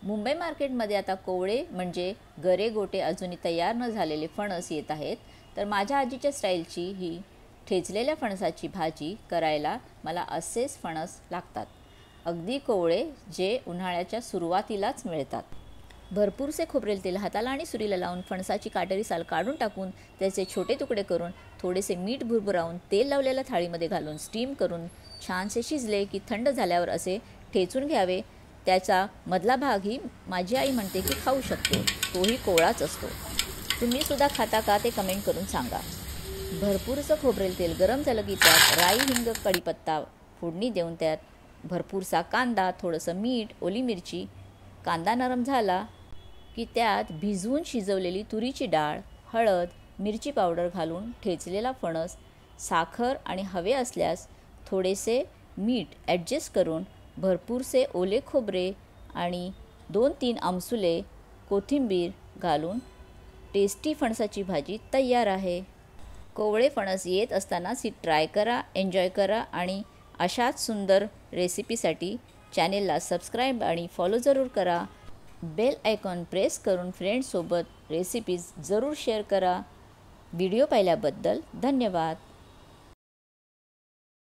मुंबई मार्केटमध्ये आता कोवळे म्हणजे गरे गोटे अजूनही तयार न झालेले फणस येत आहेत. तर माझ्या आजीच्या स्टाईलची ही ठेचलेल्या फणसाची भाजी करायला मला असेच फणस लागतात, अगदी कोवळे, जे उन्हाळ्याच्या सुरुवातीलाच मिळतात. भरपूरसे खोबरेल तेल हाताला आणि सुरीला लावून फणसाची काटेरी साल काढून टाकून त्याचे छोटे तुकडे करून थोडेसे मीठ भुरभुरावून तेल लावलेल्या थाळीमध्ये घालून स्टीम करून छानसे शिजले की थंड झाल्यावर असे ठेचून घ्यावे. त्याचा मधला भागही माझी आई म्हणते की खाऊ शकतो, तोही कोवळाच असतो. तुम्ही सुद्धा खाता का ते कमेंट करून सांगा. भरपूरचं खोबरेल तेल गरम झालं की त्यात राई, हिंग, कढीपत्ता फोडणी देऊन त्यात भरपूरसा कांदा, थोडंसं मीठ, ओली मिरची. कांदा नरम झाला की त्यात भिजवून शिजवलेली तुरीची डाळ, हळद, मिरची पावडर घालून ठेचलेला फणस, साखर आणि हवे असल्यास थोडेसे मीठ ॲडजस्ट करून भरपूरसे ओले खोबरे आणि 2-3 आमसुले कोथिंबीर घालून टेस्टी फणसाची भाजी तयार आहे. कोवळे फणस येत असतानाच ही ट्राय करा, एन्जॉय करा आणि अशाच सुंदर रेसिपीसाठी चॅनेलला सबस्क्राईब आणि फॉलो जरूर करा. बेल आयकॉन प्रेस करून फ्रेंड्ससोबत रेसिपीज जरूर शेअर करा. व्हिडिओ पाहिल्याबद्दल धन्यवाद.